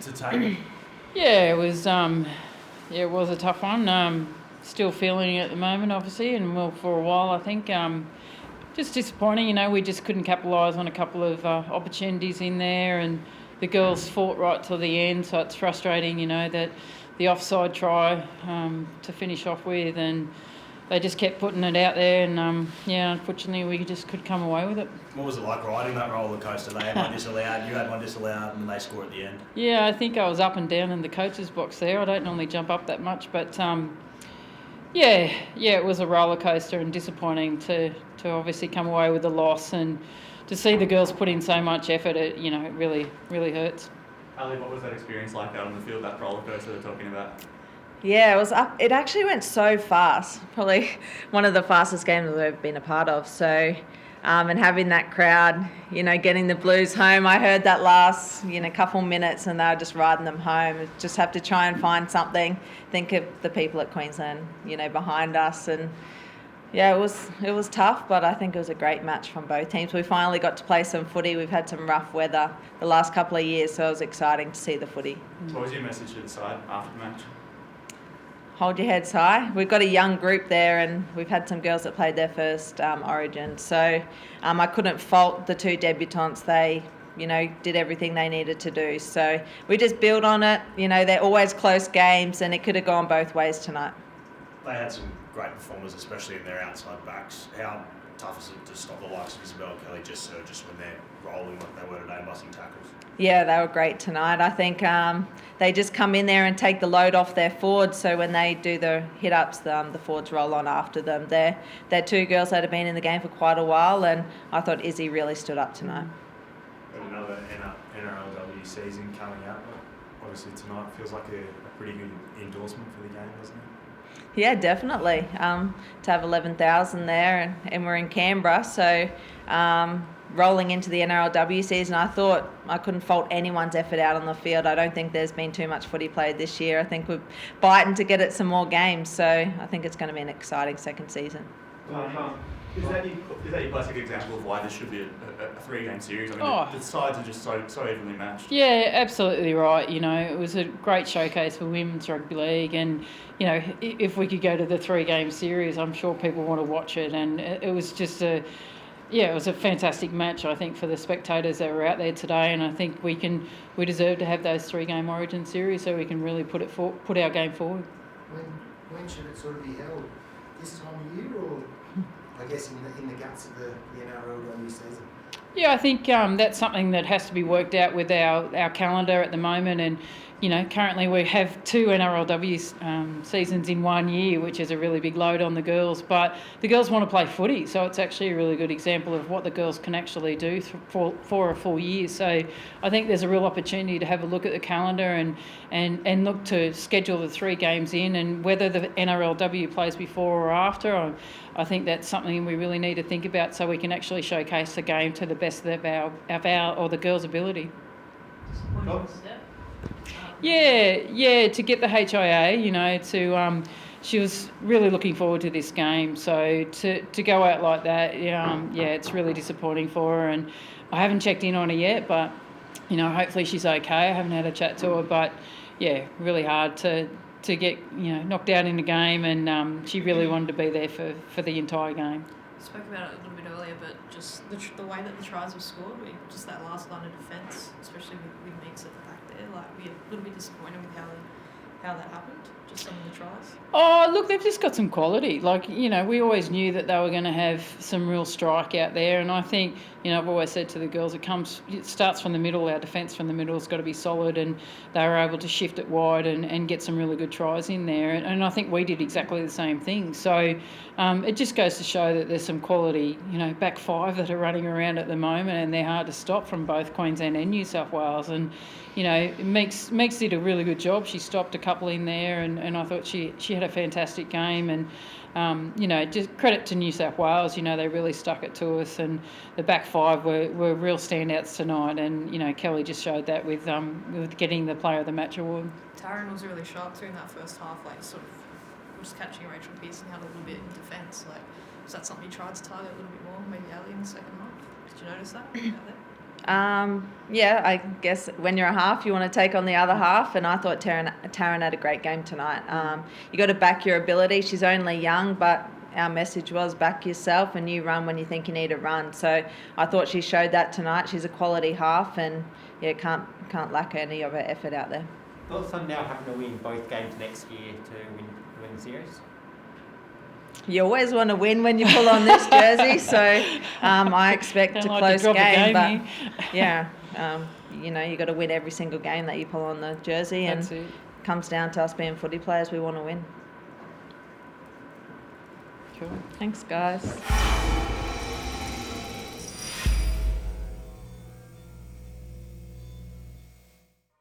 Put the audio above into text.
to take? Yeah, it was a tough one. Still feeling it at the moment, obviously, and will for a while, I think. Just disappointing, we just couldn't capitalise on a couple of opportunities in there, and the girls fought right till the end, so it's frustrating, that the offside try to finish off with, and they just kept putting it out there, and unfortunately we just could come away with it. What was it like riding that roller coaster? They had one disallowed, you had one disallowed, and they score at the end. Yeah, I think I was up and down in the coach's box there. I don't normally jump up that much, but it was a roller coaster and disappointing to obviously come away with the loss, and to see the girls put in so much effort. It really, really hurts. Ali, what was that experience like out on the field, that roller coaster they're talking about? Yeah, it was up. It actually went so fast. Probably one of the fastest games I've ever been a part of. So, and having that crowd, getting the Blues home. I heard that last, couple minutes, and they were just riding them home. Just have to try and find something. Think of the people at Queensland, behind us, and yeah, it was tough, but I think it was a great match from both teams. We finally got to play some footy. We've had some rough weather the last couple of years, so it was exciting to see the footy. So what was your message to the side after the match? Hold your heads high. We've got a young group there, and we've had some girls that played their first Origin. So I couldn't fault the two debutants. They, did everything they needed to do. So we just build on it. They're always close games, and it could have gone both ways tonight. They had some great performers, especially in their outside backs. How tough is it to stop the likes of Isabel Kelly just when they're rolling like they were today, busting tackles? Yeah, they were great tonight. I think they just come in there and take the load off their forwards, so when they do the hit-ups, the forwards roll on after them. They're two girls that have been in the game for quite a while, and I thought Izzy really stood up tonight. Got another NRLW season coming up. Obviously tonight feels like a pretty good endorsement for the game, doesn't it? Yeah, definitely. To have 11,000 there, and we're in Canberra, so rolling into the NRLW season, I thought I couldn't fault anyone's effort out on the field. I don't think there's been too much footy played this year. I think we're biting to get it some more games, so I think it's going to be an exciting second season. Is that your classic example of why this should be a three-game series? I mean, the sides are just so evenly matched. Yeah, absolutely right. It was a great showcase for women's rugby league, and if we could go to the three-game series, I'm sure people want to watch it. And it was just it was a fantastic match, I think, for the spectators that were out there today. And I think we deserve to have those three-game Origin series so we can really put our game forward. When should it sort of be held? This time of year, or I guess in the guts of the NRLW season? Yeah, I think that's something that has to be worked out with our calendar at the moment. And, currently we have two NRLW seasons in 1 year, which is a really big load on the girls. But the girls want to play footy, so it's actually a really good example of what the girls can actually do for a full year. So I think there's a real opportunity to have a look at the calendar and look to schedule the 3 games in, and whether the NRLW plays before or after. I think that's something we really need to think about, so we can actually showcase the game to the best of the girls' ability. Yeah, to get the HIA, she was really looking forward to this game. So to go out like that, it's really disappointing for her. And I haven't checked in on her yet, but, hopefully she's okay. I haven't had a chat to her, but, yeah, really hard to get, knocked out in the game, and she really wanted to be there for the entire game. Spoke about it a little bit earlier, but just the way that the tries were scored, just that last line of defence, especially with Meeks at the back there, we're a little bit disappointed with how that happened, just some of the tries. Oh, look, they've just got some quality. We always knew that they were going to have some real strike out there, and I think, I've always said to the girls, it starts from the middle. Our defence from the middle has got to be solid, and they were able to shift it wide and get some really good tries in there. And I think we did exactly the same thing. So it just goes to show that there's some quality, back five that are running around at the moment, and they're hard to stop from both Queensland and New South Wales. And, Meeks did a really good job. She stopped a couple in there, and I thought she had a fantastic game. And, just credit to New South Wales, they really stuck it to us, and the back five were real standouts tonight, and, Kelly just showed that with getting the Player of the Match award. Taryn was really sharp through in that first half, just catching Rachel Pearson out a little bit in defence. Was that something you tried to target a little bit more, maybe Ali in the second half? Did you notice that out there? Yeah, I guess when you're a half, you want to take on the other half, and I thought Taryn had a great game tonight. You got to back your ability. She's only young, but our message was back yourself and you run when you think you need to run. So I thought she showed that tonight. She's a quality half, and yeah, can't lack any of her effort out there. Thoughts on now having to win both games next year to win the series? You always want to win when you pull on this jersey, so I expect a close game. But yeah, you got to win every single game that you pull on the jersey, and it comes down to us being footy players. We want to win. Cool. Thanks, guys.